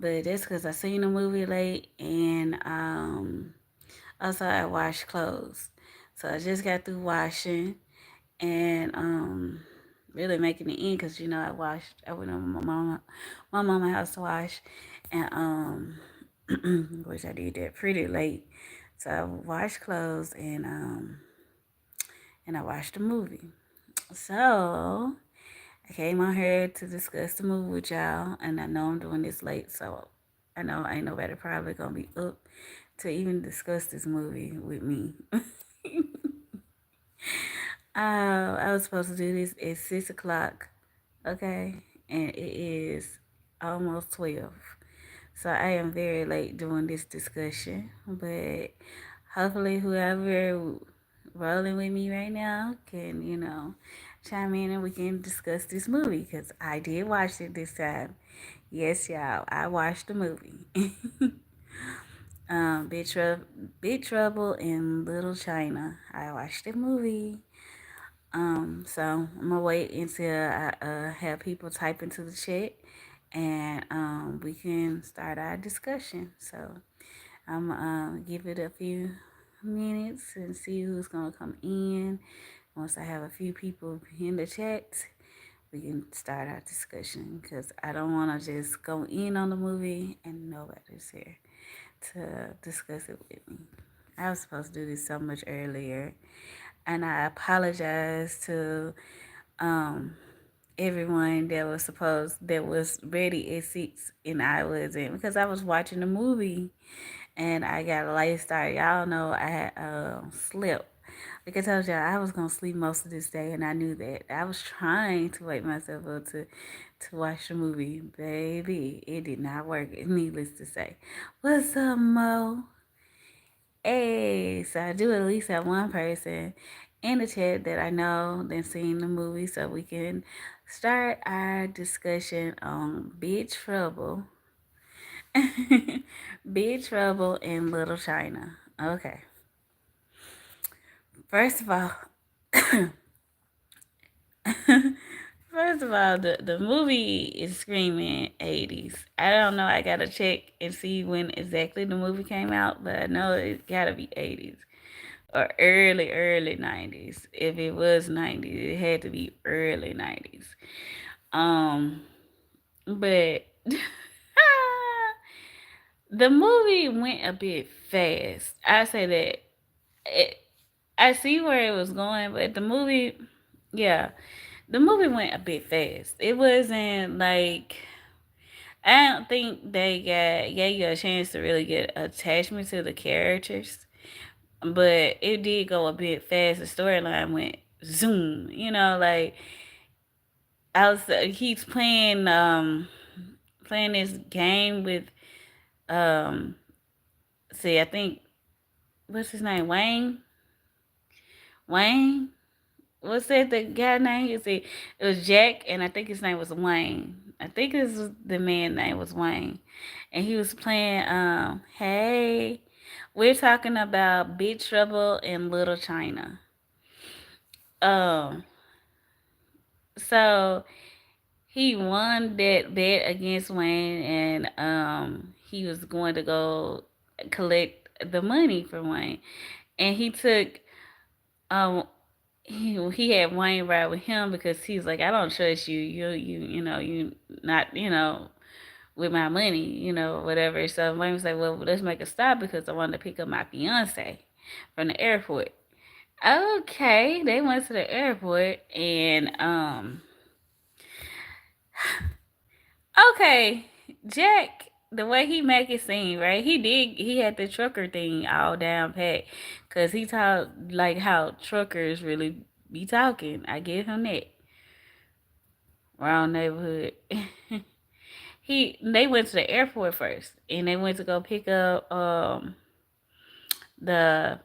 But that's because I seen the movie late, and also I washed clothes. So I just got through washing, and really making it in because I went over my mama house to wash, and which I did that pretty late. So I washed clothes, and I watched the movie. So I came on here to discuss the movie with y'all, and I know I'm doing this late, so I know ain't nobody probably gonna be up to even discuss this movie with me. I was supposed to do this at 6 o'clock, okay, and it is almost 12. So I am very late doing this discussion, but hopefully whoever rolling with me right now can, chime in and we can discuss this movie because I did watch it this time. Yes, y'all, I watched the movie. Big, Big Trouble in Little China. I watched the movie. So I'm gonna wait until I have people type into the chat, and we can start our discussion. So I'm gonna give it a few minutes and see who's gonna come in. Once I have a few people in the chat, we can start our discussion because I don't want to just go in on the movie and nobody's here to discuss it with me. I was supposed to do this so much earlier, and I apologize to um, everyone that was ready at 6 and I wasn't because I was watching the movie and I got a late start. Y'all know I had slept. Like I told y'all, I was gonna sleep most of this day, and I knew that. I was trying to wake myself up to watch the movie, baby. It did not work. Needless to say, what's up, Mo? Hey, so I do at least have one person in the chat that I know that's seen the movie, so we can start our discussion on Big Trouble. Big Trouble in Little China. Okay. First of all, first of all, the movie is screaming 80s. I don't know. I gotta check and see when exactly the movie came out, but I know it gotta be 80s or early 90s. If it was 90s, it had to be early 90s. Um, but the movie went a bit fast. I say that. It, I see where it was going, but yeah, the movie went a bit fast. It wasn't like I don't think they gave you a chance to really get attachment to the characters, but it did go a bit fast. The storyline went zoom. Like he's playing this game with um. See, I think what's his name, Wayne. Wayne. What's that? The guy name? You see, it was Jack, and I think his name was Wayne. I think this was the man name was Wayne, and he was playing. Hey, we're talking about Big Trouble in Little China. Um, so he won that bet against Wayne, and he was going to go collect the money from Wayne, and he took um he had Wayne ride with him because he's like, I don't trust you. You not with my money, whatever. So Wayne was like, well, let's make a stop because I wanted to pick up my fiance from the airport. Okay, they went to the airport and okay, Jack. The way he make it seem, right? He had the trucker thing all down pat. Cause he talked like how truckers really be talking. I give him that. Wrong neighborhood. They went to the airport first and they went to go pick up the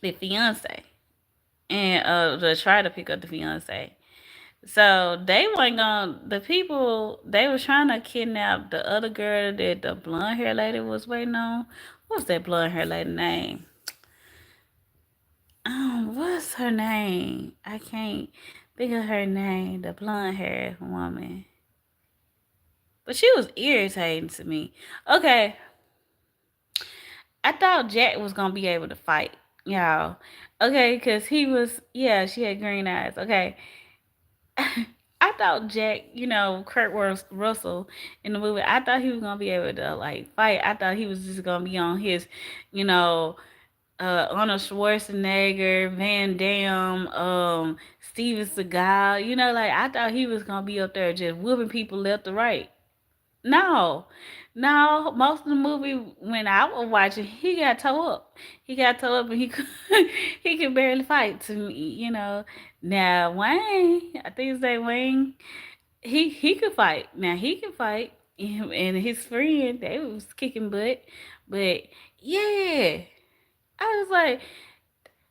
fiance and to try to pick up the fiance. So they weren't going the people they was trying to kidnap the other girl that the blonde hair lady was waiting on. What's that blonde hair lady name? What's her name? I can't think of her name. The blonde hair woman. But she was irritating to me. Okay, I thought Jack was gonna be able to fight, y'all. Okay, because he was, yeah, she had green eyes. Okay. I thought Jack, Kurt Russell in the movie, I thought he was gonna be able to like fight. I thought he was just gonna be on his, you know, Arnold Schwarzenegger, Van Damme, Steven Seagal. Like I thought he was gonna be up there just whooping people left to right. No, no. Most of the movie when I was watching, he got towed up. He got towed up, and he could barely fight. To me. Now Wayne, I think his name Wayne. He could fight. Now he can fight, and his friend they was kicking butt. But yeah, I was like,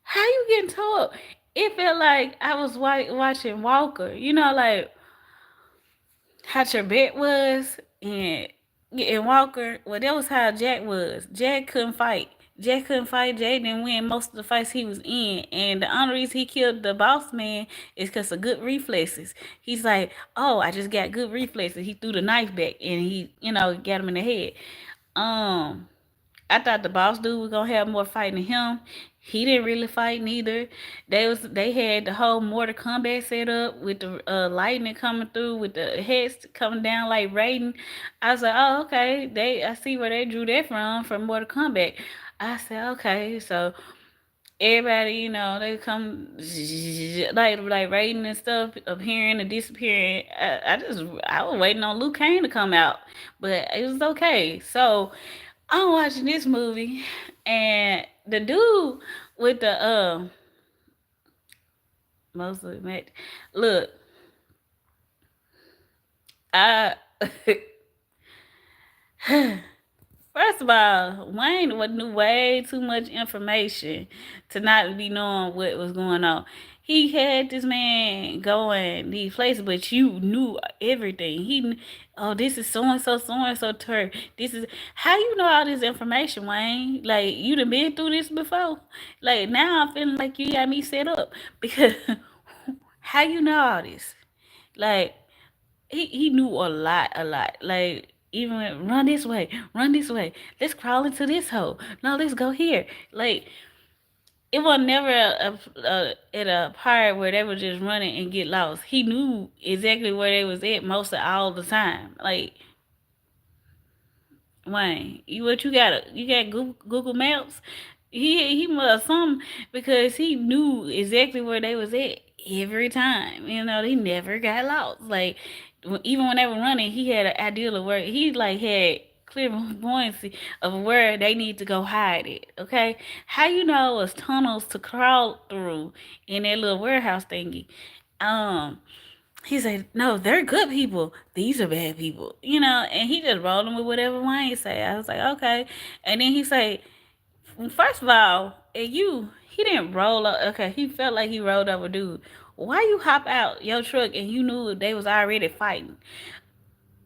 how you getting towed up? It felt like I was watching Walker. Like how Trebek was and Walker. Well, that was how Jack was. Jack couldn't fight. Jack couldn't fight. Jack didn't win most of the fights he was in. And the only reason he killed the boss man is because of good reflexes. He's like, oh, I just got good reflexes. He threw the knife back and he, got him in the head. Um, I thought the boss dude was gonna have more fight than him. He didn't really fight neither. They had the whole Mortal Kombat set up with the lightning coming through, with the heads coming down like Raiden. I was like, oh okay. I see where they drew that from Mortal Kombat. I said, okay, so everybody, they come like Raiden and stuff appearing and disappearing. I was waiting on Luke Kane to come out, but it was okay. So I'm watching this movie, and the dude with the mostly match. Look, I first of all, Wayne knew way too much information to not be knowing what was going on. He had this man going these places, but you knew everything. Oh, this is so and so turf. This is how you know all this information, Wayne. Like you done been through this before. Like now I'm feeling like you got me set up because how you know all this? Like he knew a lot. Like even run this way, run this way. Let's crawl into this hole. No, let's go here. Like it was never at a part where they were just running and get lost. He knew exactly where they was at most of all the time. Like Wayne, you got? You got Google Maps? He must some because he knew exactly where they was at every time. He never got lost. Like even when they were running, he had an idea of where he like had clear buoyancy of where they need to go hide it. Okay, how you know it's tunnels to crawl through in that little warehouse thingy? Um, he said, "No, they're good people. These are bad people." And he just rolled them with whatever Wayne say. I was like, okay. And then he said, first of all, he didn't roll up. Okay, he felt like he rolled up a dude. Why you hop out your truck and you knew they was already fighting?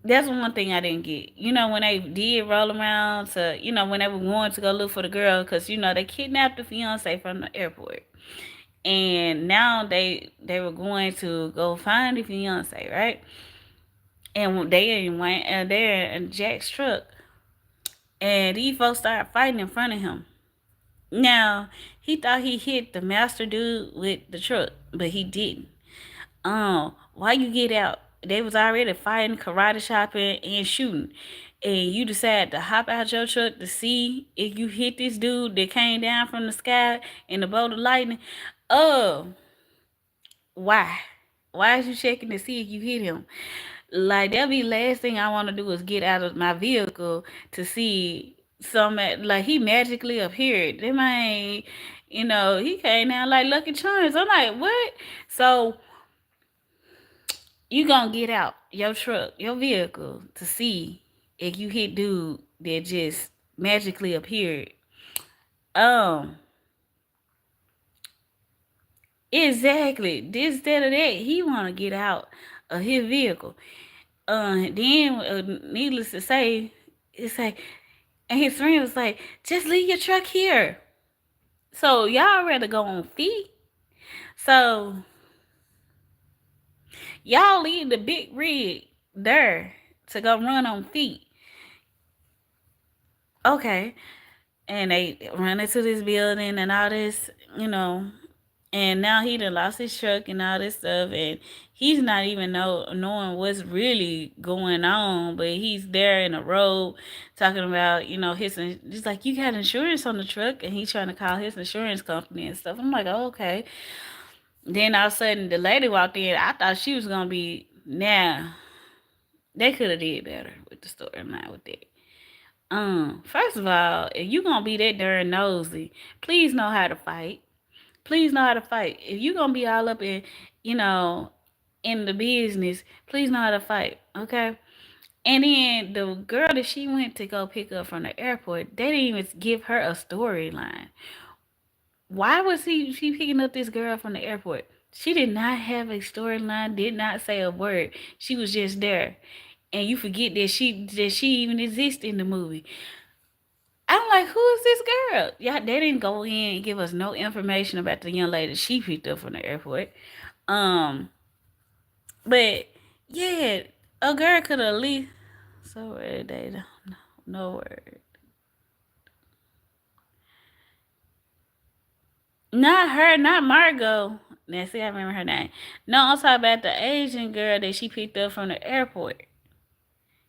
That's one thing I didn't get. When they did roll around to, when they were going to go look for the girl, because they kidnapped the fiance from the airport, and now they were going to go find the fiance, right? And they went and they're in Jack's truck, and these folks started fighting in front of him. Now he thought he hit the master dude with the truck, but he didn't. Why you get out? They was already fighting, karate chopping, and shooting. And you decide to hop out your truck to see if you hit this dude that came down from the sky in a bolt of lightning. Oh, why? Why is you checking to see if you hit him? Like that'll be the last thing I want to do is get out of my vehicle to see some like he magically appeared. They might, he came down like Lucky Charms. I'm like, what? So you gonna get out your truck, your vehicle to see if you hit dude that just magically appeared. Um, exactly. This, that, or that. He wanna get out of his vehicle. Then needless to say, it's like, and his friend was like, just leave your truck here. So y'all rather go on feet. So y'all leave the big rig there to go run on feet. Okay. And they run into this building and all this, you know, and now he done lost his truck and all this stuff, and he's not even knowing what's really going on, but he's there in the road talking about, his, just like, you got insurance on the truck, and he's trying to call his insurance company and stuff. I'm like, oh, okay. Then all of a sudden the lady walked in. I thought she was gonna be, now they could have did better with the storyline with that. First of all, if you gonna be that darn nosy, please know how to fight. Please know how to fight. If you gonna be all up in, you know, in the business, please know how to fight. Okay. And then the girl that she went to go pick up from the airport, they didn't even give her a storyline. Why was she picking up this girl from the airport? She did not have a storyline, did not say a word. She was just there. And you forget that she even exists in the movie. I'm like, who is this girl? Yeah, they didn't go in and give us no information about the young lady she picked up from the airport. Um, but yeah, a girl could have at least, so they no word. Not her, not Margot. Now see, I remember her name. No, I'm talking about the Asian girl that she picked up from the airport.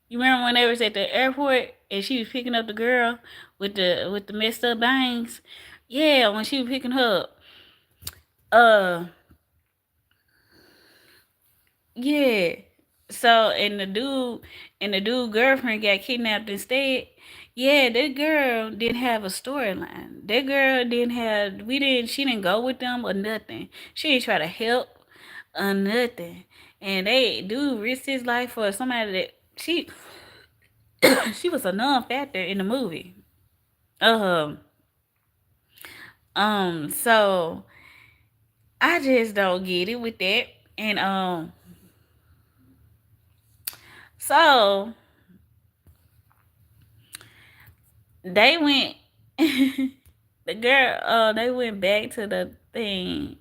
You remember when they was at the airport and she was picking up the girl with the messed up bangs? Yeah, when she was picking her up. Uh, yeah. So and the dude girlfriend got kidnapped instead. Yeah, that girl didn't have a storyline. That girl didn't have we didn't she didn't go with them or nothing. She didn't try to help or nothing. And they dude risked his life for somebody that she was a non-factor in the movie. Um so I just don't get it with that. And so they went the girl they went back to the thing.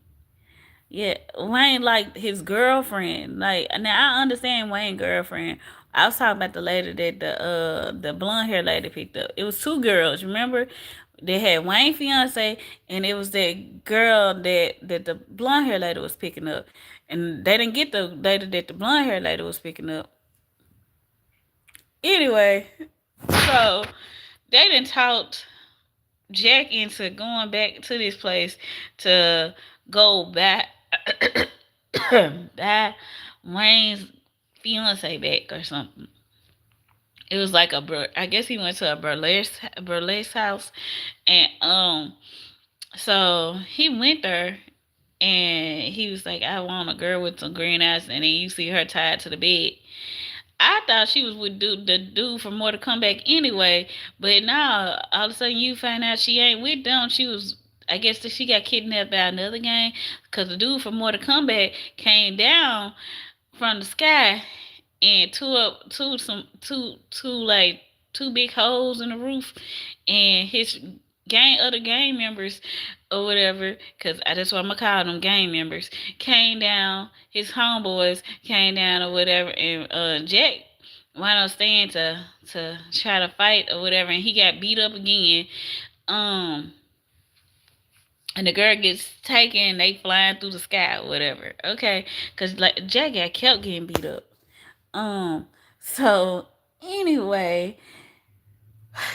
Yeah, Wayne like his girlfriend. Like now I understand Wayne's girlfriend. I was talking about the lady that the blonde hair lady picked up. It was two girls, remember? They had Wayne fiance and it was that girl that the blonde hair lady was picking up. And they didn't get the lady that the blonde hair lady was picking up. Anyway, so they didn't talk Jack into going back to this place to go back that Wayne's fiance back or something. It was like I guess he went to a burlesque house, and so he went there, and he was like, I want a girl with some green eyes, and then you see her tied to the bed. I thought she was with the dude from More to Come Back anyway, but now all of a sudden you find out she ain't with them. She was, I guess, that she got kidnapped by another gang because the dude from More to Come Back came down from the sky and two big holes in the roof, and his other gang members or whatever, because that's what I'm gonna call them, gang members, came down. His homeboys came down or whatever, and Jack wound up staying to try to fight or whatever, and he got beat up again. Um, and the girl gets taken, they flying through the sky or whatever. Okay, because like Jack got kept getting beat up. Um, so anyway,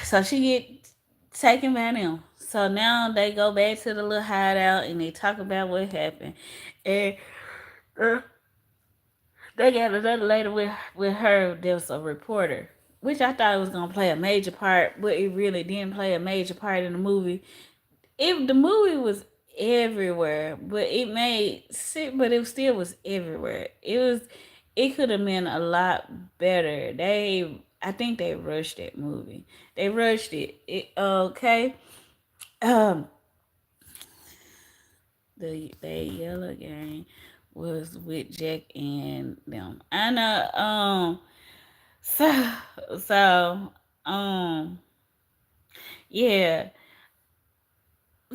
so she get taken by them. So now they go back to the little hideout and they talk about what happened. And uh, they got another lady with her. There was a reporter, which I thought was gonna play a major part, but it really didn't play a major part in the movie. The movie was everywhere, but it still was everywhere. It could have been a lot better. I think they rushed that movie. They rushed it. Okay. Um, the yellow gang was with Jack and them. I know. So so um yeah.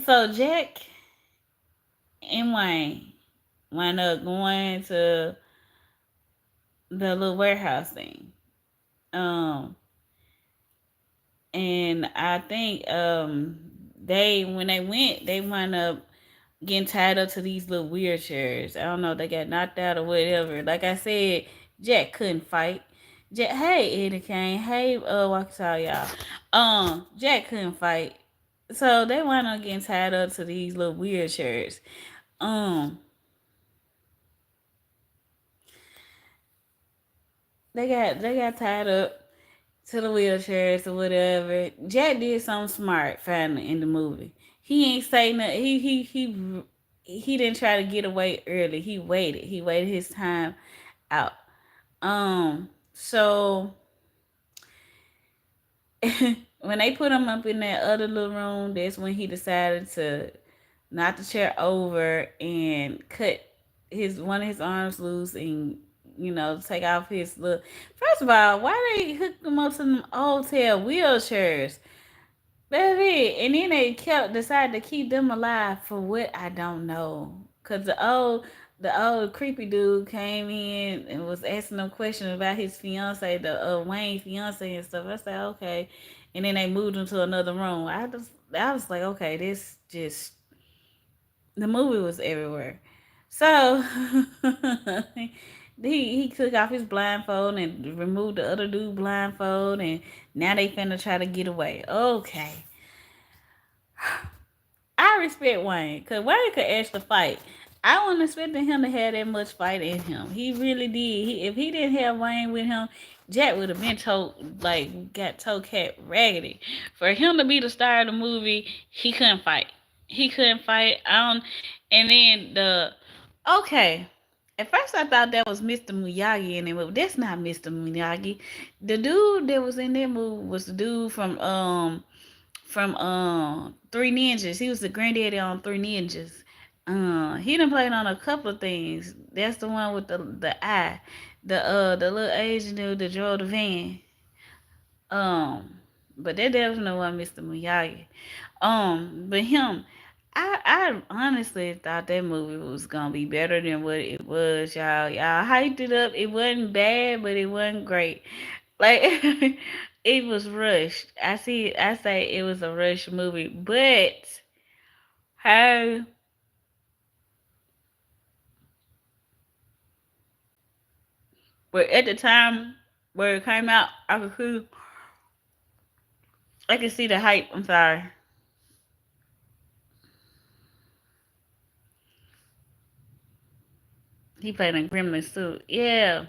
So Jack and Wayne wind up going to the little warehouse thing. Um, and I think they when they went, they wound up getting tied up to these little wheelchairs. I don't know, they got knocked out or whatever. Like I said, Jack couldn't fight. Jack, hey Eddie Kane, hey Walkie y'all. Jack couldn't fight, so they wound up getting tied up to these little wheelchairs. Um, they got tied up to the wheelchairs or whatever. Jack did something smart finally in the movie. He ain't say nothing. He didn't try to get away early. He waited. He waited his time out. So when they put him up in that other little room, that's when he decided to knock the chair over and cut his one of his arms loose and take off his little. First of all, why they hooked him up to them hotel wheelchairs? Baby, and then they kept decided to keep them alive for what I don't know. Cause the old creepy dude came in and was asking them questions about his fiance, the Wayne fiance and stuff. I said okay, and then they moved him to another room. I was like okay, this just the movie was everywhere. So he took off his blindfold and removed the other dude blindfold, and now they finna try to get away. Okay, I respect Wayne because Wayne could actually fight. I wasn't expecting him to have that much fight in him. He really did. If he didn't have Wayne with him, Jack would have been got toe cat raggedy. For him to be the star of the movie, he couldn't fight. He couldn't fight. And then okay. At first, I thought that was Mr. Miyagi in it, but that's not Mr. Miyagi. The dude that was in that movie was the dude from Three Ninjas. He was the granddaddy on Three Ninjas. He done played on a couple of things. That's the one with the eye, the little Asian dude that drove the van. But that definitely wasn't Mr. Miyagi. But him, I honestly thought that movie was gonna be better than what it was, y'all. Y'all hyped it up. It wasn't bad, but it wasn't great. Like it was rushed. I say it was a rushed movie, but how but at the time where it came out, I could see the hype. I'm sorry. He played in Gremlins suit. Yeah.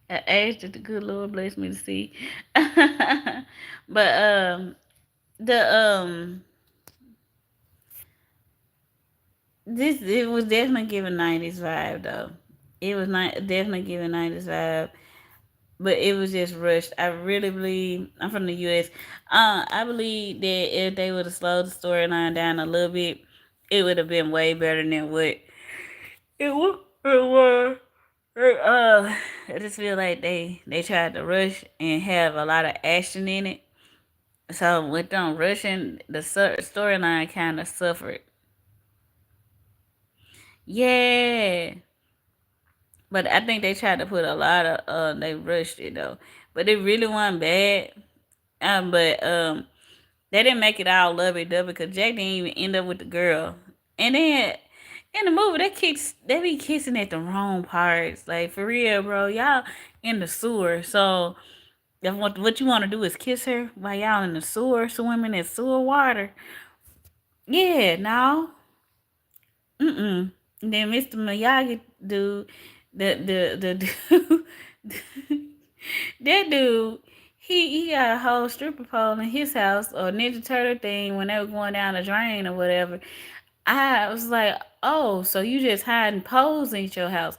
At age that the good Lord bless me to see. But the this it was definitely giving 90s vibe though. It was not definitely giving 90s vibe, but it was just rushed. I really believe I'm from the U.S. I believe that if they would have slowed the storyline down a little bit, it would have been way better than what it was. I just feel like they tried to rush and have a lot of action in it. So with them rushing, the storyline kind of suffered. Yeah, but I think they tried to put a lot of they rushed it though, but it really wasn't bad. But they didn't make it all lovey dovey because Jack didn't even end up with the girl. And then in the movie, they be kissing at the wrong parts. Like for real, bro, y'all in the sewer. So if what you want to do is kiss her while y'all in the sewer, swimming in sewer water. Yeah, no. Mm-mm. And then Mr. Miyagi dude, the dude, that dude, he got a whole stripper pole in his house or Ninja Turtle thing when they were going down the drain or whatever. I was like, oh, so you just hiding poles in your house.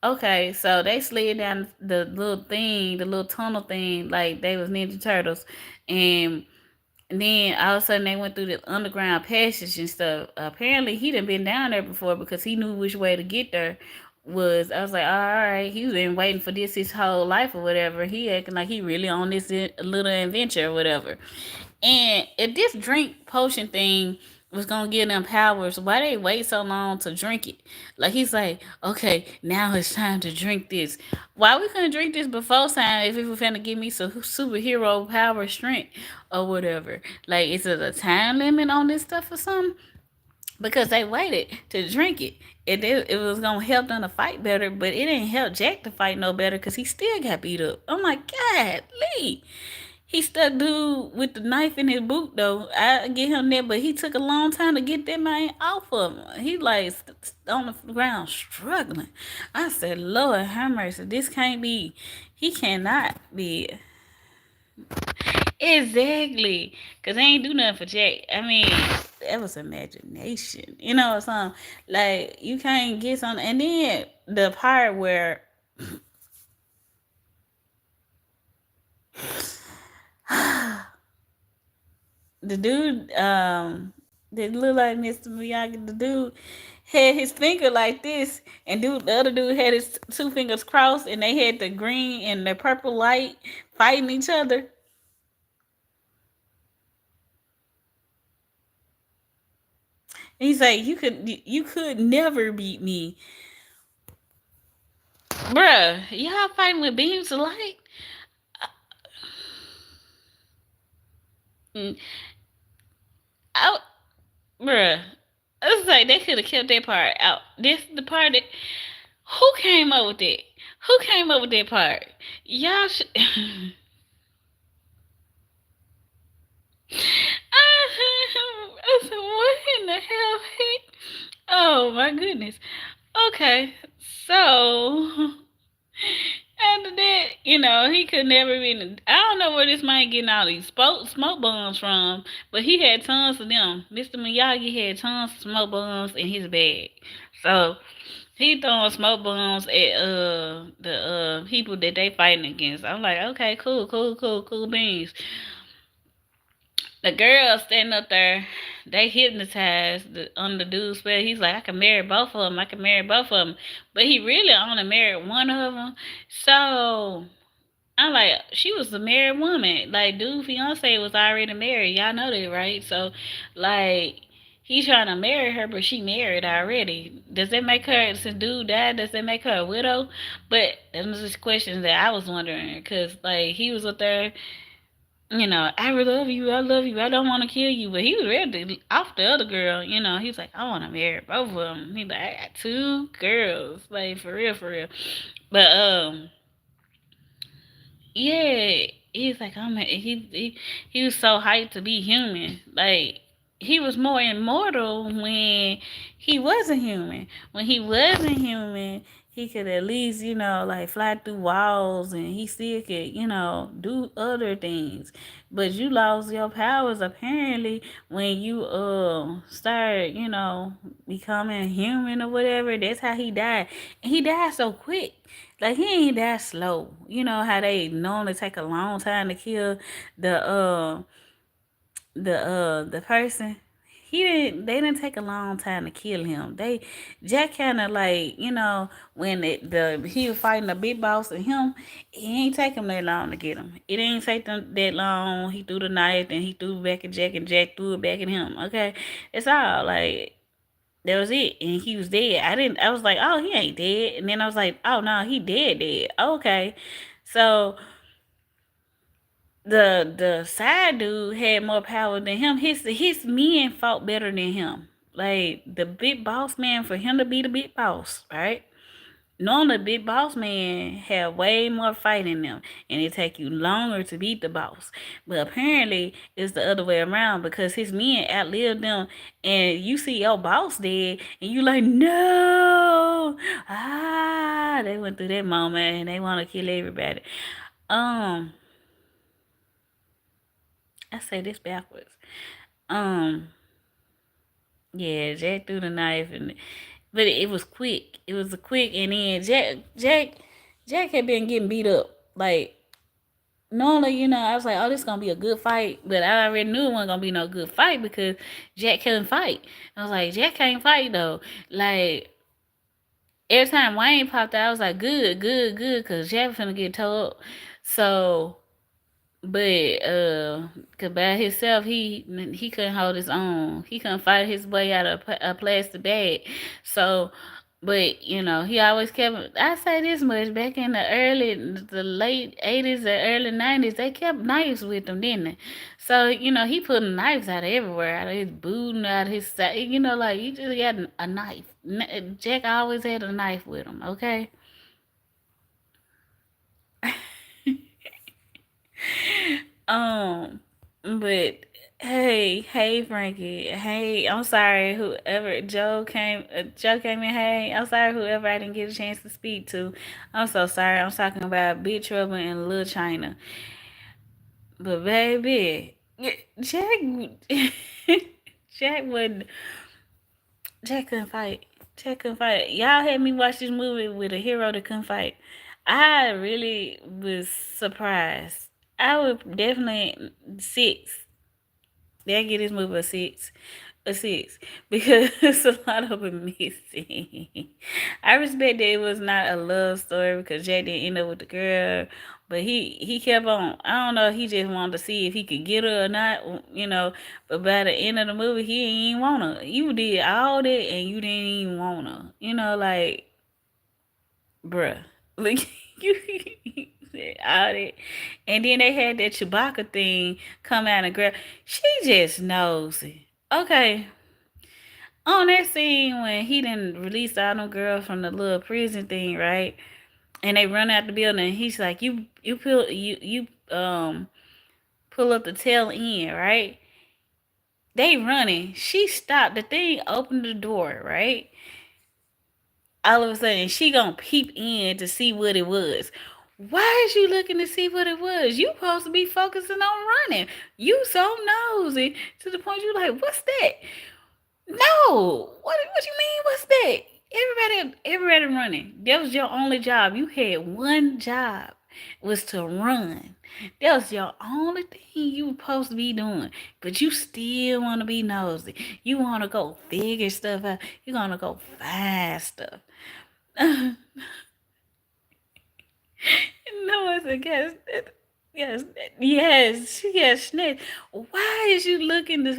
Okay, so they slid down the little thing, the little tunnel thing, like they was Ninja Turtles. And then all of a sudden they went through the underground passage and stuff. Apparently he done been down there before because he knew which way to get there was. I was like, all right, he's been waiting for this his whole life or whatever. He acting like he really on this little adventure or whatever. And if this drink potion thing was gonna give them powers, why they wait so long to drink it? Like he's like, okay, now it's time to drink this. Why we couldn't drink this before time if it was finna give me some superhero power strength or whatever? Like, is it a time limit on this stuff or something? Because they waited to drink it. It was gonna help them to fight better, but it didn't help Jack to fight no better because he still got beat up. I'm like, God, Lee. He stuck dude with the knife in his boot though. I get him there, but he took a long time to get that man off of him. He like on the ground struggling. I said, Lord have mercy, this can't be. He cannot be. Exactly. Cause they ain't do nothing for Jack. I mean, that was imagination. You know what I'm saying? Like you can't get something. And then the part where the dude, that looked like Mr. Miyagi, the dude had his finger like this, and the other dude had his two fingers crossed, and they had the green and the purple light fighting each other. And he's like, you could never beat me, bruh. Y'all fighting with beams of light. Mm, I, bruh. I was like, they could have kept that part out. This the part that who came up with that? Who came up with that part? Y'all should. I said, what in the hell? Oh my goodness. Okay, so after that, he could never be. I don't know where this man getting all these smoke bombs from, but he had tons of them. Mr. Miyagi had tons of smoke bombs in his bag, so he throwing smoke bombs at the people that they fighting against. I'm like, okay, cool beans. The girl standing up there, they hypnotized on the dude's spell. He's like, I can marry both of them. I can marry both of them. But he really only married one of them. So I'm like, she was a married woman. Like, dude, fiance was already married. Y'all know that, right? So, like, he's trying to marry her, but she married already. Does that make her, since dude died, does that make her a widow? But those are just questions that I was wondering. Because, like, he was up there, I really love you. I love you. I don't want to kill you. But he was ready to off the other girl. He was like, I want to marry both of them. He's like, I got two girls. Like, for real, for real. But, yeah, he's like, he was so hyped to be human. Like, he was more immortal when he wasn't human. When he wasn't human, he could at least, like fly through walls, and he still could, do other things. But you lost your powers apparently when you start, becoming human or whatever. That's how he died. And he died so quick. Like he ain't that slow. You know how they normally take a long time to kill the the person. They didn't take a long time to kill him. Jack kinda like, when he was fighting the big boss and him, it ain't take him that long to get him. It ain't take them that long. He threw the knife and he threw it back at Jack and Jack threw it back at him. Okay. It's all like that was it, and he was dead. I was like, oh, he ain't dead, and then I was like, oh no, he dead. Okay, so the side dude had more power than him. His men fought better than him. Like the big boss man, for him to be the big boss, right? Normally, big boss man have way more fight in them, and it take you longer to beat the boss. But apparently, it's the other way around because his men outlived them, and you see your boss dead, and you like, no, they went through that moment, and they want to kill everybody. Um, I say this backwards. Um, yeah, Jack threw the knife, but it was quick. It was a quick, and then Jack had been getting beat up. Like normally, I was like, oh, this is gonna be a good fight, but I already knew it wasn't gonna be no good fight because Jack couldn't fight. I was like, Jack can't fight though. Like every time Wayne popped out, I was like, good, because Jack was gonna get towed up. So But cause by himself, he couldn't hold his own. He couldn't fight his way out of a plastic bag. So, but he always kept. I say this much: back in the late '80s or early '90s, they kept knives with them, didn't they? So he putting knives out of everywhere, out of his boot, and out of his side. Like he just got a knife. Jack always had a knife with him. Okay. Um, but hey, Frankie. Hey, I'm sorry, whoever Joe came in. Hey, I'm sorry, whoever I didn't get a chance to speak to. I'm so sorry. I'm talking about Big Trouble in Little China. But baby, Jack, Jack would Jack couldn't fight. Jack couldn't fight. Y'all had me watch this movie with a hero that couldn't fight. I really was surprised. I would definitely six. They give this movie a six, because a lot of it missing. I respect that it was not a love story because Jack didn't end up with the girl, but he kept on. I don't know. He just wanted to see if he could get her or not. But by the end of the movie, he ain't even want her. You did all that and you didn't even want her. Like, bruh, like you said all that, and then they had that Chewbacca thing come out and grab. She just knows it. Okay, on that scene when he didn't release all them girls from the little prison thing, right? And they run out the building, and he's like, you pull up the tail end, right? They running. She stopped. The thing opened the door, right? All of a sudden, she gonna peep in to see what it was. Why is you looking to see what it was? You supposed to be focusing on running. You so nosy to the point you like, what's that? No. What you mean? What's that? Everybody running. That was your only job. You had one job, was to run. That was your only thing you were supposed to be doing. But you still want to be nosy. You want to go figure stuff out. You want to go find stuff. No, it's a guess. Yes, yes, snitch. Why is you looking this?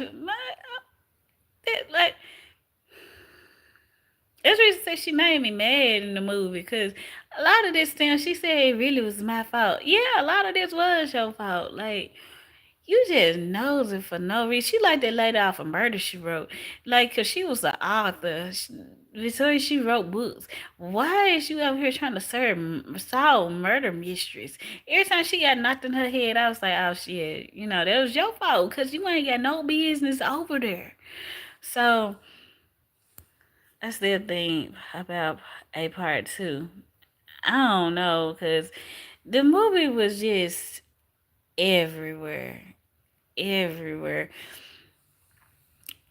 Like, that's reason say she made me mad in the movie because a lot of this thing she said it really was my fault. Yeah, a lot of this was your fault. Like, you just knows it for no reason. She like that lady off of Murder She Wrote. Like, cause she was an author. Before she wrote books. Why is you out here trying to solve murder mysteries? Every time she got knocked in her head, I was like, oh shit, that was your fault. Cause you ain't got no business over there. So I still think about a part two. I don't know, cause the movie was just everywhere, everywhere.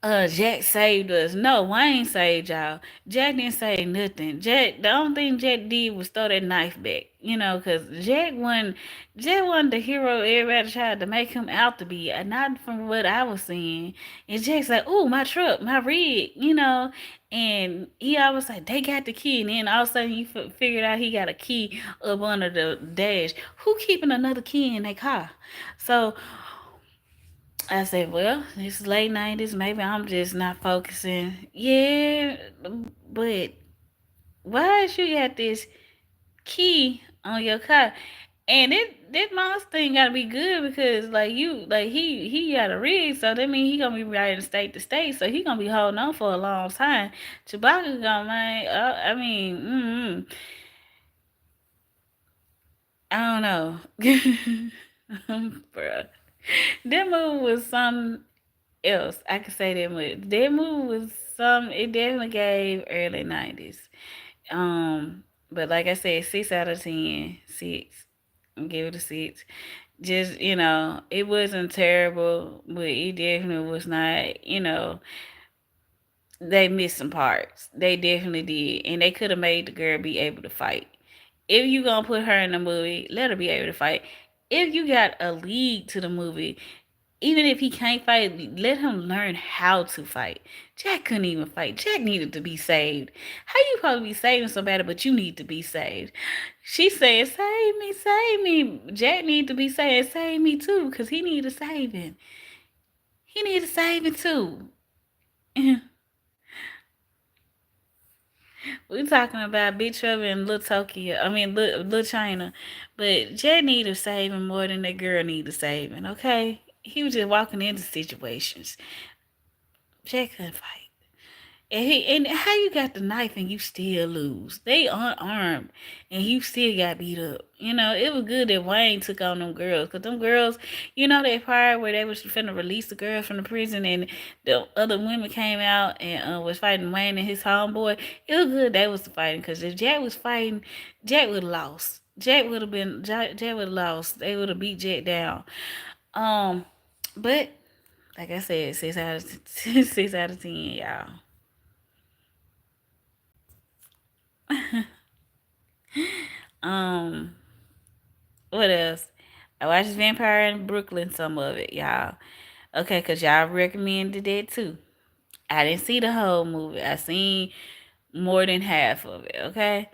Jack saved us. No, Wayne saved y'all. Jack didn't save nothing. The only thing Jack did was throw that knife back. Cause Jack wasn't the hero everybody tried to make him out to be. Not from what I was seeing. And Jack's like, "Ooh, my truck, my rig." And he always like, "They got the key," and then all of a sudden you figured out he got a key up under the dash. Who keeping another key in their car? So I said, well, it's late '90s. Maybe I'm just not focusing. Yeah, but why is you got this key on your car? And this monster thing gotta be good because he got a rig, so that means he gonna be riding state to state, so he gonna be holding on for a long time. Chewbacca gonna man, I mean, I don't know, bruh. That movie was something else. I could say that much. That movie was some. It definitely gave early '90s. But like I said, 6 out of 10, six. Give it a six. Just it wasn't terrible, but it definitely was not. They missed some parts. They definitely did, and they could have made the girl be able to fight. If you gonna put her in the movie, let her be able to fight. If you got a lead to the movie, even if he can't fight, let him learn how to fight. Jack couldn't even fight. Jack needed to be saved. How you supposed to be saving somebody, but you need to be saved? She said, "Save me, save me." Jack need to be saying, "Save me too," because he need a saving. He need a saving too. We talking about Big Trouble in Little Tokyo. I mean, Little China. But Jack need a saving more than that girl need a saving. Okay, he was just walking into situations. Jack couldn't fight. And how you got the knife and you still lose? They unarmed and you still got beat up. You know, it was good that Wayne took on them girls. Because them girls, you know that part where they was finna release the girl from the prison and the other women came out and was fighting Wayne and his homeboy. It was good they was fighting because if Jack was fighting, Jack would have lost. Jack would have lost. They would have beat Jack down. But like I said, 6 out of 10, y'all. Um, what else? I watched Vampire in Brooklyn, some of it, y'all. Okay, cause y'all recommended that too. I didn't see the whole movie. I seen more than half of it. Okay.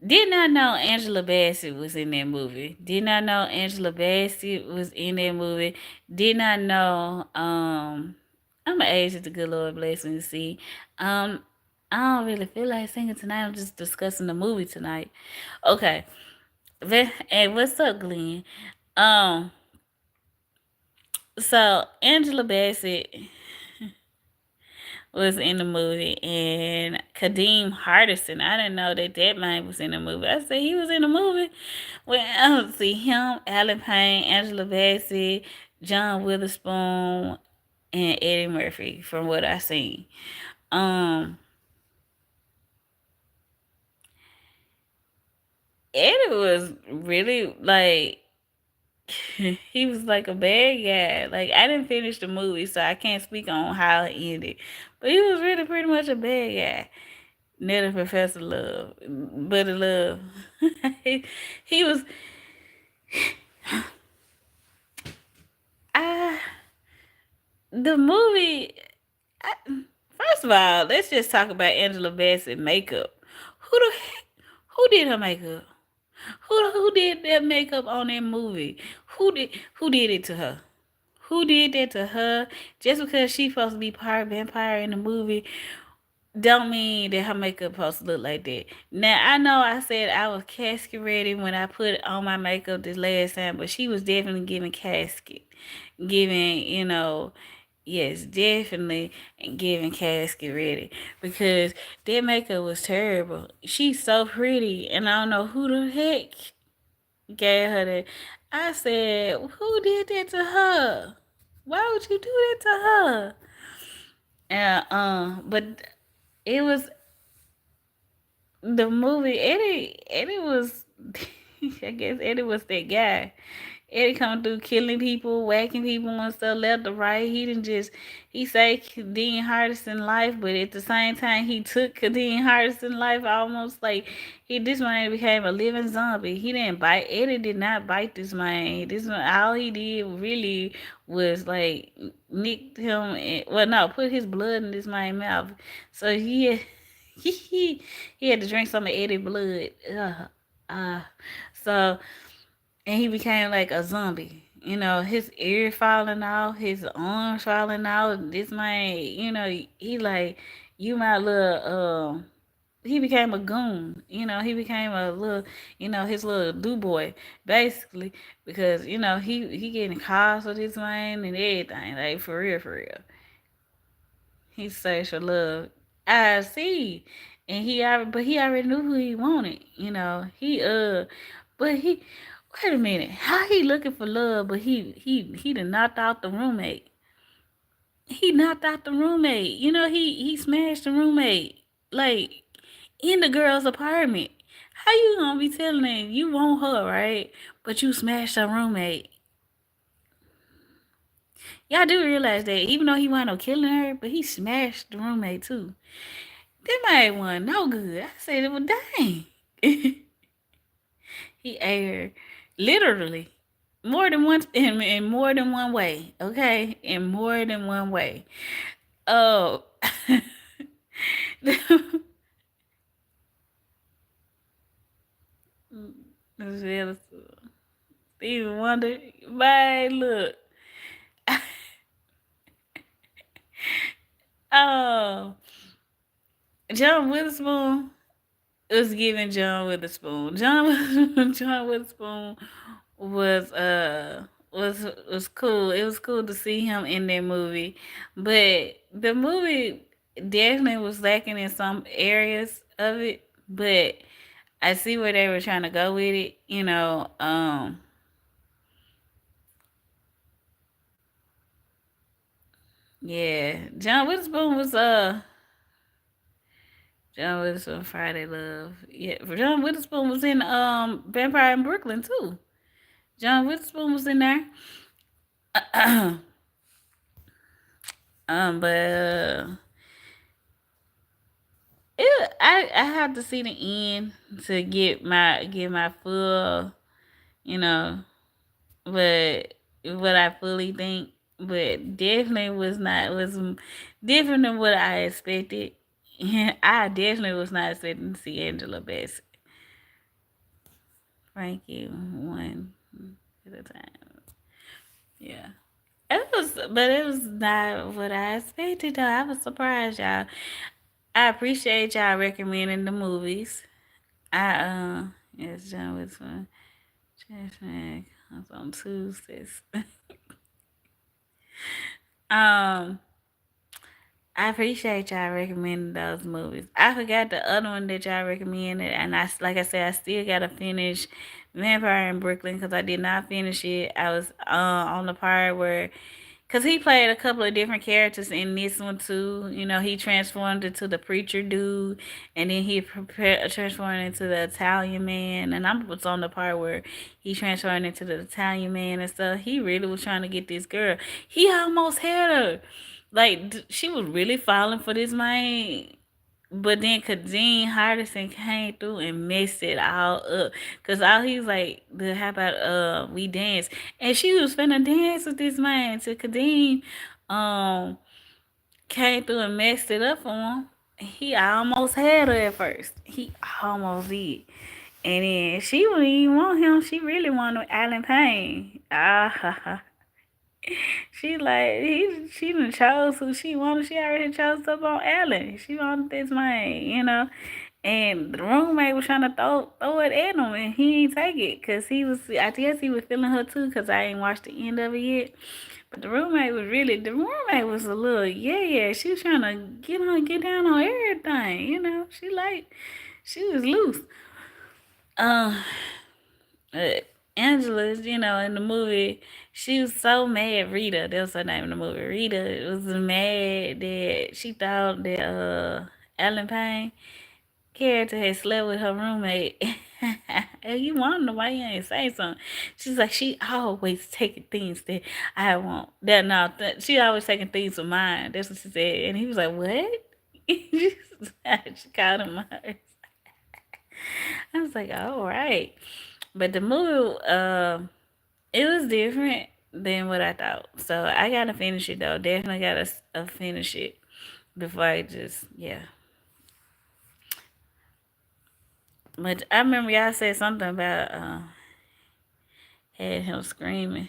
Did not know Angela Bassett was in that movie. Did not know Angela Bassett was in that movie. Did not know. I'm an age that the good Lord bless me to see. Um, I don't really feel like singing tonight. I'm just discussing the movie tonight. Okay. Hey, what's up, Glenn? Um, so Angela Bassett was in the movie, and Kadeem Hardison. I didn't know that man was in the movie. I said he was in the movie. Well, I don't see him, Alan Payne, Angela Bassett, John Witherspoon, and Eddie Murphy. From what I seen, um, Eddie was really like he was like a bad guy. Like I didn't finish the movie, so I can't speak on how it ended. But he was really pretty much a bad guy. Near Professor Love, but Love. he, he was. I the movie. I, First of all, let's just talk about Angela Bassett makeup. Who did her makeup? Who did that makeup on that movie? Who did it to her? Who did that to her? Just because she supposed to be part vampire in the movie, don't mean that her makeup supposed to look like that. Now I know I said I was casket ready when I put on my makeup this last time, but she was definitely giving casket, giving yes, definitely giving casket ready because that makeup was terrible. She's so pretty, and I don't know who the heck gave her that. I said, who did that to her? Why would you do that to her? And but it was the movie. Eddie was I guess Eddie was that guy. Eddie come through killing people, whacking people and stuff left to right. He didn't just he saved Kadeem Hardison life, but at the same time he took Kadeem Hardison life almost like this man became a living zombie. He didn't bite. Eddie did not bite this man. This man all he did really was like nicked him and, well no, put his blood in this man's mouth. So he had to drink some of Eddie blood. Uh, so and he became like a zombie. You know, his ear falling off, his arms falling out. This man, he like you my little he became a goon. He became a little, his little do boy, basically, because he getting calls with this man and everything, like for real, for real. He searched for love. I see, and but he already knew who he wanted. But he wait a minute, how he looking for love? But he done knocked out the roommate. He knocked out the roommate. He smashed the roommate like in the girl's apartment. How you gonna be telling her you want her right, but you smashed her roommate? Y'all do realize that even though he wound up killing her, but he smashed the roommate too. That man wasn't no good. I said, well, dang. He ate her, literally. more than one in more than one way. Okay, in more than one way. Oh, Stevie Wonder. Man, look. Oh, John Witherspoon. It was giving John Witherspoon. John Witherspoon was was cool. It was cool to see him in that movie, but the movie definitely was lacking in some areas of it. But I see where they were trying to go with it. Yeah, John Witherspoon Friday Love. Yeah, John Witherspoon was in Vampire in Brooklyn too. John Witherspoon was in there. But I have to see the end to get my full, you know, but what I fully think, but definitely was different than what I expected. I definitely was not expecting to see Angela Bassett. Frankie one at a time. Yeah. But it was not what I expected though. I was surprised, y'all. I appreciate y'all recommending the movies. Yes, John was fun. Trash was on Tuesdays. um, I appreciate y'all recommending those movies. I forgot the other one that y'all recommended, and like I said, I still gotta finish Vampire in Brooklyn because I did not finish it. I was on the part where because he played a couple of different characters in this one too. He transformed into the preacher dude, and then he transformed into the Italian man. And I was on the part where he transformed into the Italian man and stuff. He really was trying to get this girl. He almost had her. Like she was really falling for this man. But then Kadeem Hardison came through and messed it all up. Cause all he was like, how about we dance? And she was finna dance with this man till Kadeem came through and messed it up for him. He almost had her at first. He almost did. And then she wouldn't even want him. She really wanted Alan Payne. She like she done chose who she wanted. She already chose up on Ellen. She wanted this man. And the roommate was trying to throw it at him, and he ain't take it because he was. I guess he was feeling her too because I ain't watched the end of it yet. But the roommate was a little yeah. She was trying to get down on everything. She was loose. Um, uh, Angela, in the movie, she was so mad. Rita, that was her name in the movie. Rita was mad that she thought that Alan Payne character had slept with her roommate. And you wonder why you ain't say something. She's like, she always taking things that I want. She always taking things of mine. That's what she said. And he was like, what? She called him hers. I was like, all right. But the movie, it was different than what I thought. So I gotta finish it though. Definitely gotta finish it before I just yeah. But I remember y'all said something about had him screaming.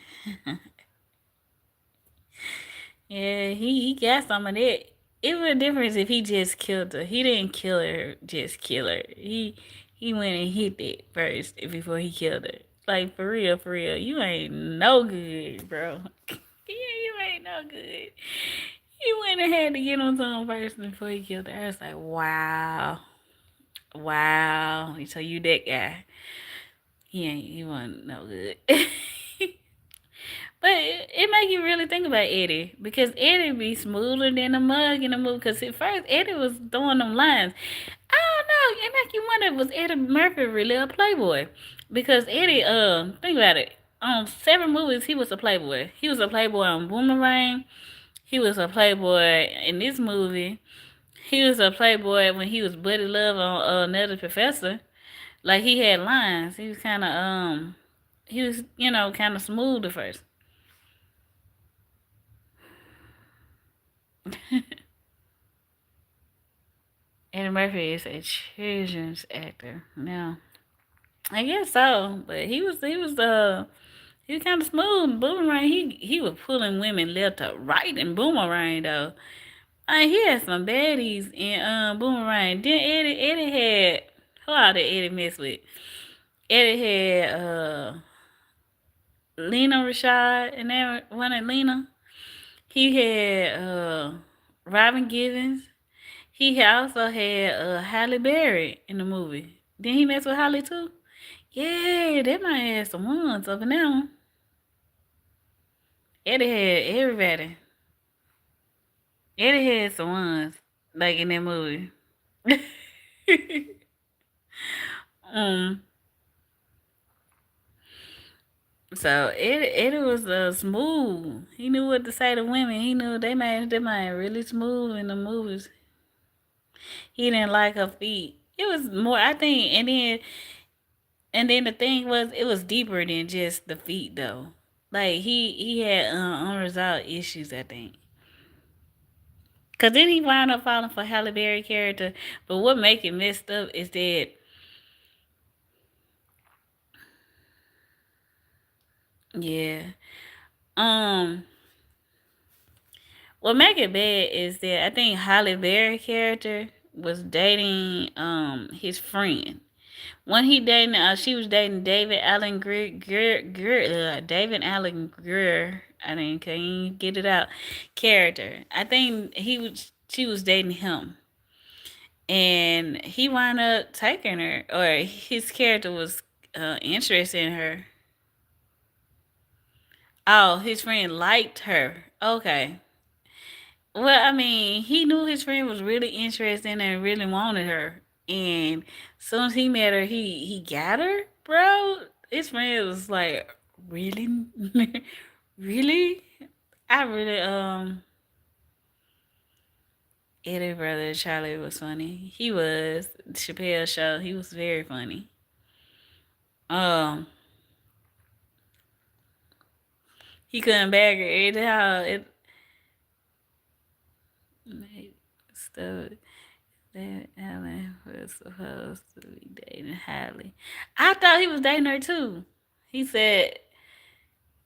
Yeah, he got some of that. It was a difference if he just killed her. He didn't kill her, just kill her. He went and hit it first before he killed her. Like for real, you ain't no good, bro. Yeah, you ain't no good. He went and had to get on something first before he killed her. I was like, wow, wow. So you that guy? He wasn't no good. But it make you really think about Eddie because Eddie be smoother than a mug in the movie. Because at first Eddie was throwing them lines. I don't know. It make you wonder was Eddie Murphy really a playboy? Because Eddie, think about it. On 7 movies, he was a playboy. He was a playboy on Boomerang. He was a playboy in this movie. He was a playboy when he was Buddy Love on Another Professor. Like he had lines. He was kind of he was, kind of smooth at first. Eddie Murphy is a children's actor now. I guess so, but he was kind of smooth. Boomerang, he was pulling women left to right in Boomerang though. He had some baddies in Boomerang. Then Eddie had who all did Eddie mess with? Eddie had Lena Rashad and that one at Lena. He had Robin Givens. He also had Halle Berry in the movie. Didn't he mess with Halle too? Yeah, that might have some ones up in there. Eddie had everybody. Eddie had some ones like in that movie. um. So Eddie was smooth. He knew what to say to women. He knew they made really smooth in the movies. He didn't like her feet. It was more, I think, and then the thing was, it was deeper than just the feet though. Like he had unresolved issues, I think. Cause then he wound up falling for Halle Berry character. But what make it messed up is that yeah. Um what make it bad is that I think Halle Berry character was dating his friend. When he dating, she was dating David Allen David Allen Greer. I didn't can't get it out. Character. I think she was dating him, and he wound up taking her, or his character was interested in her. Oh, his friend liked her. Okay. Well, I mean, he knew his friend was really interested in her and really wanted her. And as soon as he met her, he got her, bro. His friend was like, really, really. I really Eddie brother Charlie was funny. He was Chappelle show. He was very funny. Um, he couldn't bag her. Stuff that Ellen was supposed to be dating Hallie. I thought he was dating her too. He said,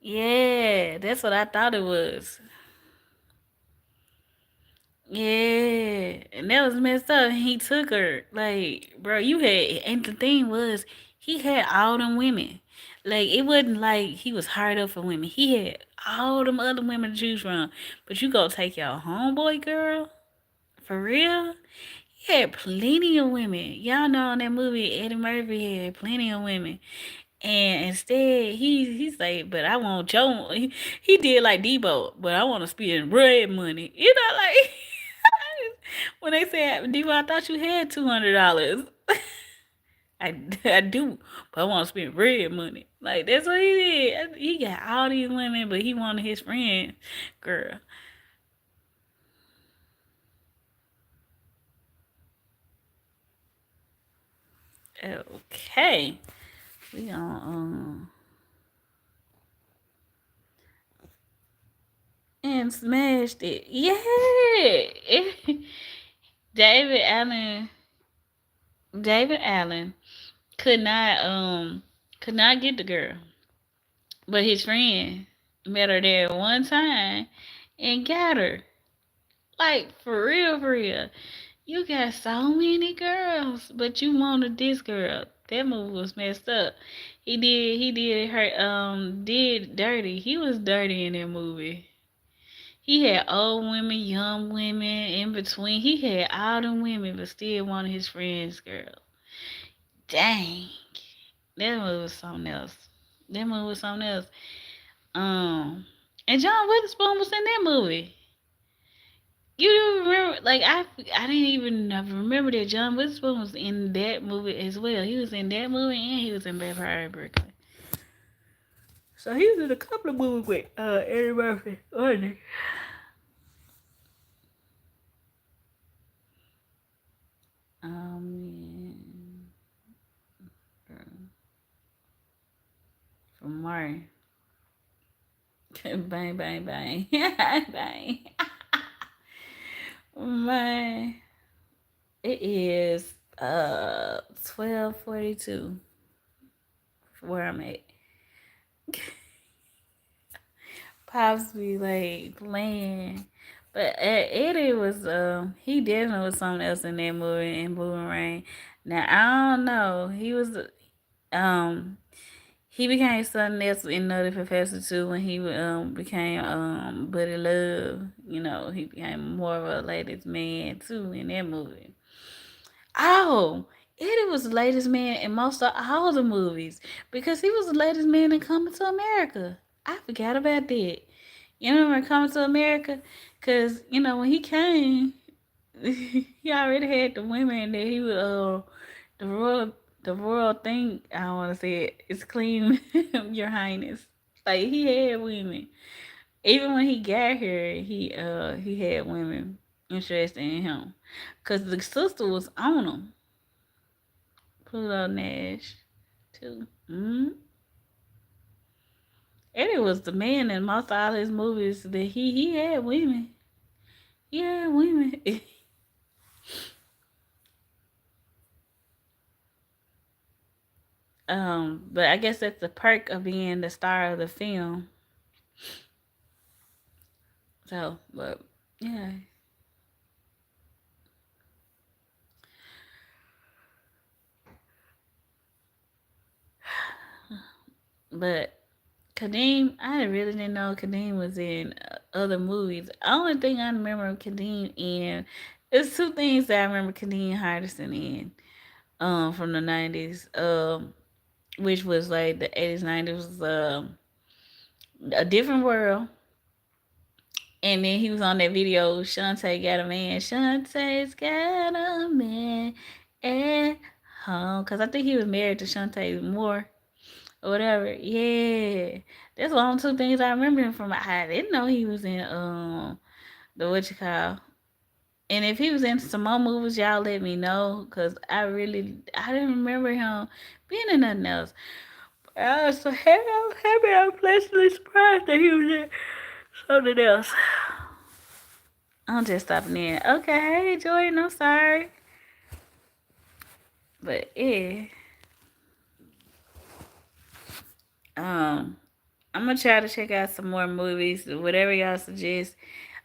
yeah, that's what I thought it was. Yeah, and that was messed up. He took her. Like, bro, you had, and the thing was, he had all them women. Like, it wasn't like he was hard up for women. He had all them other women to choose from. But you go take your homeboy girl? For real? He had plenty of women. Y'all know in that movie, Eddie Murphy had plenty of women. And instead, he's like, but I want your. He did like Debo, but I want to spend bread money. You know, like when they said, Debo, I thought you had $200. I do, but I want to spend bread money. Like that's what he did. He got all these women, but he wanted his friend, girl. Okay, we gonna and smashed it. Yeah. David Allen David Allen could not get the girl. But his friend met her there one time and got her. Like for real, for real. You got so many girls, but you wanted this girl. That movie was messed up. He did her did dirty. He was dirty in that movie. He had old women, young women, in between. He had all them women, but still wanted his friend's girl. Dang. That movie was something else. That movie was something else. Um, and John Witherspoon was in that movie. You don't remember? Like I didn't even remember that John Witherspoon was in that movie as well. He was in that movie and he was in Vampire Brooklyn. So he was in a couple of movies with Eddie Murphy, wasn't he? Yeah. From Bang, bang, bang. Bang. Man, it is 12:42 where I'm at. Pops be like playing. But Eddie was he definitely was something else in that movie in Boomerang. Now I don't know. Um he became something else in Nutty Professor too when he became Buddy Love. You know, he became more of a ladies man too in that movie. Oh, Eddie was the latest man in most of all the movies because he was the latest man in Coming to America. I forgot about that. You remember Coming to America? Because, you know, when he came, he already had the women that he would, the royal, the royal thing, I don't want to say it, it's clean, Your Highness. Like, he had women. Even when he got here, he had women interested in him. Because the sister was on him. Pluto Nash, too. Eddie was the man in most of all his movies that he had women. He had women. But I guess that's the perk of being the star of the film. So, but yeah. But Kadeem, I really didn't know Kadeem was in other movies. The only thing I remember Kadeem in is two things that I remember Kadeem Hardison in. From the 90s. Which was like the 80s, 90s was a different world. And then he was on that video, Shantae got a man. Shantae's got a man at home. Because I think he was married to Shantae Moore or whatever. Yeah. That's the only two things I remember him from. I didn't know he was in the what you call. And if he was in some more movies, y'all let me know. Because I didn't remember him being in nothing else. I was so happy, I'm pleasantly surprised that he was in something else. I'm just stopping in. Okay, hey Jordan, I'm sorry. But yeah. I'm gonna try to check out some more movies. Whatever y'all suggest.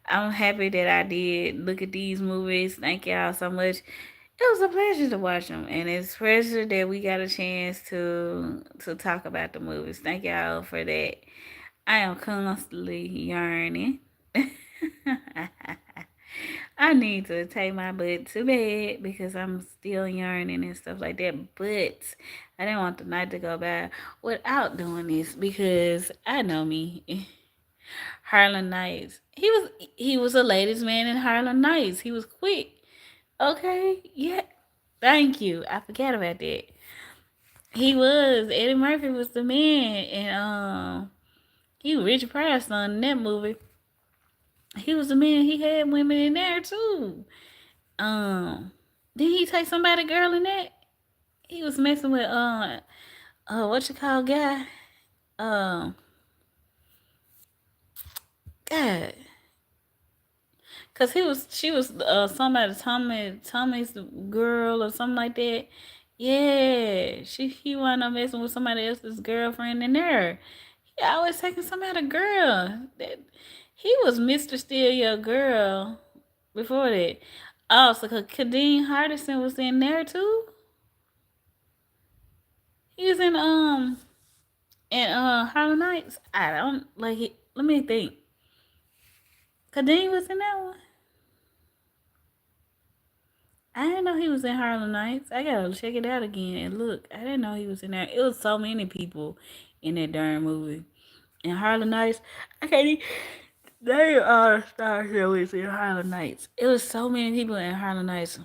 I'm happy that I did look at these movies. Thank y'all so much. It was a pleasure to watch them, and it's a pleasure that we got a chance to talk about the movies. Thank y'all for that. I am constantly yearning. I need to take my butt to bed because I'm still yearning and stuff like that. But I didn't want the night to go by without doing this because I know me. Harlan Nights. He was a ladies' man in Harlan Nights. He was quick. Okay, yeah. Thank you. I forgot about that. He was. Eddie Murphy was the man, and he was Richard Pryor's son in that movie. He was the man. He had women in there too. Did he take somebody girl in that? He was messing with what you call guy? Um, God, cause she was Tommy's girl or something like that. Yeah, he wound up messing with somebody else's girlfriend in there. He always taking somebody girl. That he was Mr. Steal Your Girl before that. Oh, so Kadeem Hardison was in there too. He was in Harlem Nights. I don't like it. Let me think. Kadeem was in that one. I didn't know he was in Harlem Nights. I gotta check it out again and look. I didn't know he was in there. It was so many people in that darn movie. In Harlem Nights, I can't even name all the stars that was in Harlem Nights. It was so many people in Harlem Nights.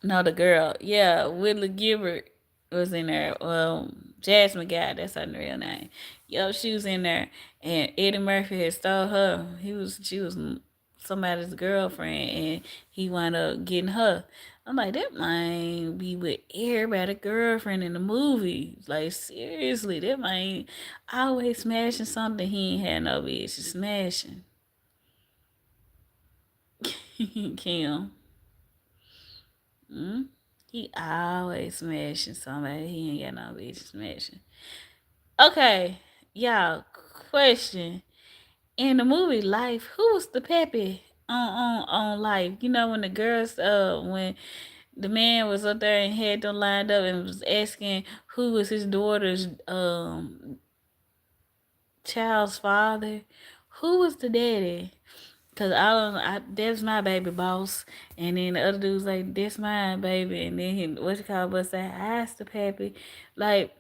No, the girl. Yeah, Whitley Gilbert was in there. Jasmine Guy, that's her real name. Yo, she was in there, and Eddie Murphy had stole her. She was somebody's girlfriend, and he wound up getting her. I'm like, that might be with everybody girlfriend in the movie. Like, seriously, that might always smashing something he ain't had no business smashing. Kim. Mm? He always smashing somebody he ain't got no business smashing. Okay, y'all, question. In the movie Life, who was the peppy on Life? You know when the girls when the man was up there and had them lined up and was asking who was his daughter's child's father. Who was the daddy? Cause I don't, that's my baby boss, and then the other dude's like, that's mine, baby, and then what you call but say, I the pappy, like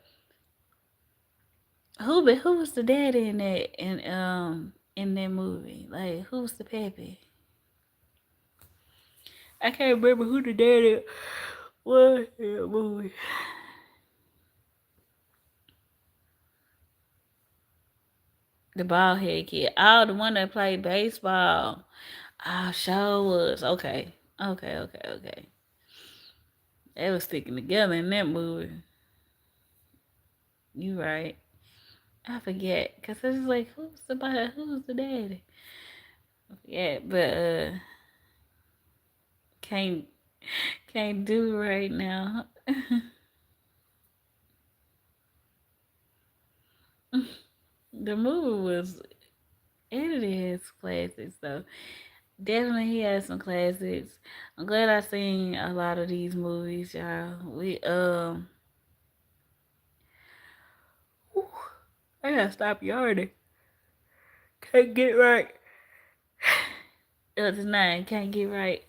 who was the daddy in that movie? Like who was the pappy? I can't remember who the daddy was in the movie. The bald head kid. Oh, the one that played baseball. Oh, sure was. Okay. Okay. They was sticking together in that movie. You right. I forget. Because it's like, who's the daddy? Yeah, but can't can't do right now. The movie was edited has classics, so definitely he has some classics. I'm glad I seen a lot of these movies, y'all. Whew, I gotta stop yawning. Can't get right. It's nine. Can't get right.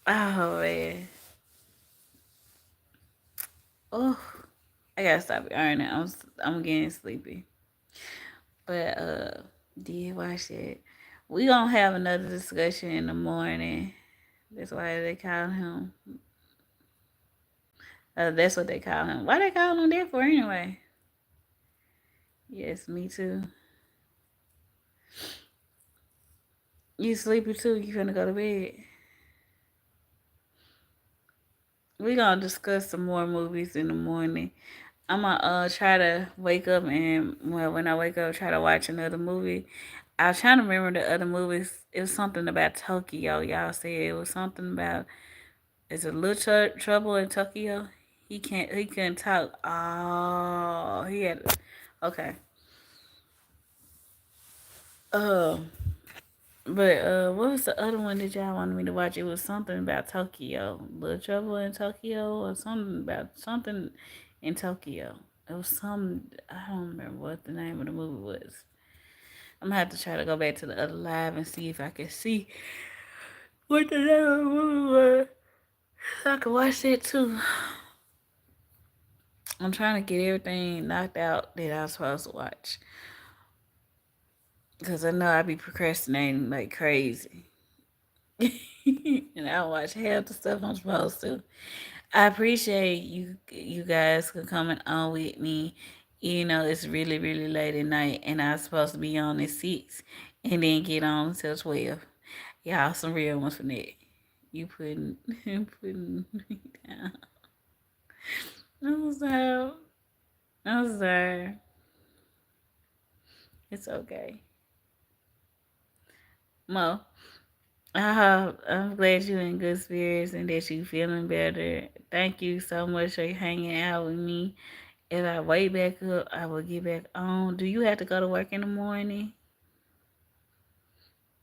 Oh man. Oh, I gotta stop yawning. I'm getting sleepy. But did watch it. We gonna have another discussion in the morning. That's why they call him. That's what they call him. Why they call him that for anyway? Yes, me too. You sleepy too? You finna go to bed? We gonna discuss some more movies in the morning. I'm gonna try to wake up and well, when I wake up, try to watch another movie. I was trying to remember the other movies. It was something about Tokyo. Y'all said it was something about. Is it little trouble in Tokyo? He can't. He couldn't talk. Oh, he had. Okay. Um. But what was the other one that y'all wanted me to watch? It was something about Tokyo, Little Trouble in Tokyo, or something about something in Tokyo. It was some I don't remember what the name of the movie was. I'm gonna have to try to go back to the other live and see if I can see what the name of the movie was. So I can watch that too. I'm trying to get everything knocked out that I was supposed to watch. Because I know I be procrastinating like crazy. And I watch half the stuff I'm supposed to. I appreciate you guys for coming on with me. You know, it's really late at night and I'm supposed to be on at 6 and then get on until 12. Y'all some real ones for that. You putting putting me down. I'm sorry. I'm sorry. It's okay. Mo, I'm glad you're in good spirits and that you feeling better. Thank you so much for hanging out with me. If I wake back up, I will get back on. Do you have to go to work in the morning?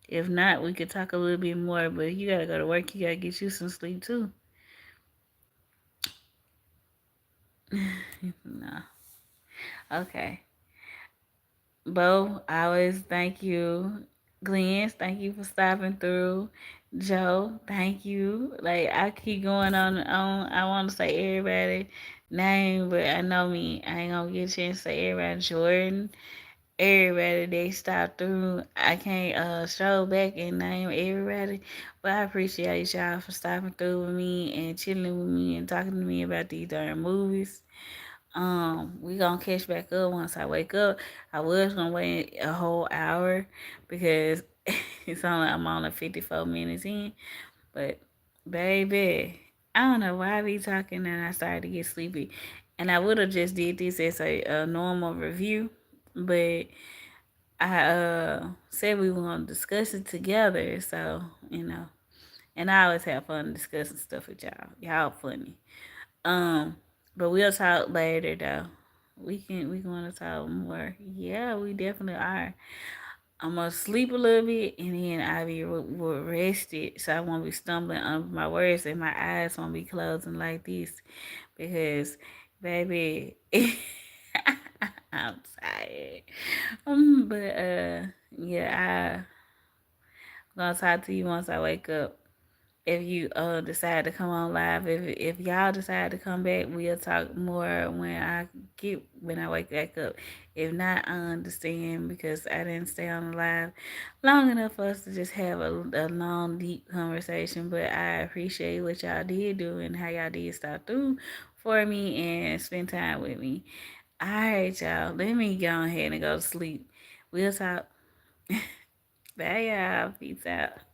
If not, we could talk a little bit more. But if you gotta go to work, you gotta get you some sleep too. No. Okay. Bo, I always thank you. Glenn, thank you for stopping through. Joe, thank you. Like I keep going on. I want to say everybody name, but I know me. I ain't gonna get a chance to say everybody. Jordan, everybody they stopped through. I can't stroll back and name everybody, but I appreciate y'all for stopping through with me and chilling with me and talking to me about these darn movies. We gonna catch back up once I wake up. I was gonna wait a whole hour because I'm only 54 minutes in, but baby, I don't know why I be talking and I started to get sleepy. And I would have just did this as a normal review, but I said we were gonna discuss it together. So and I always have fun discussing stuff with y'all. Y'all funny. Um, but we'll talk later though. We gonna talk more. Yeah, we definitely are. I'm gonna sleep a little bit and then I'll be rested so I won't be stumbling under my words and my eyes won't be closing like this because, baby, I'm tired. But yeah, I'm gonna talk to you once I wake up. If you decide to come on live, if y'all decide to come back, we'll talk more when I wake back up. If not, I understand because I didn't stay on the live long enough for us to just have a long, deep conversation. But I appreciate what y'all did do and how y'all did stop through for me and spend time with me. All right, y'all. Let me go ahead and go to sleep. We'll talk. Bye, y'all. Peace out.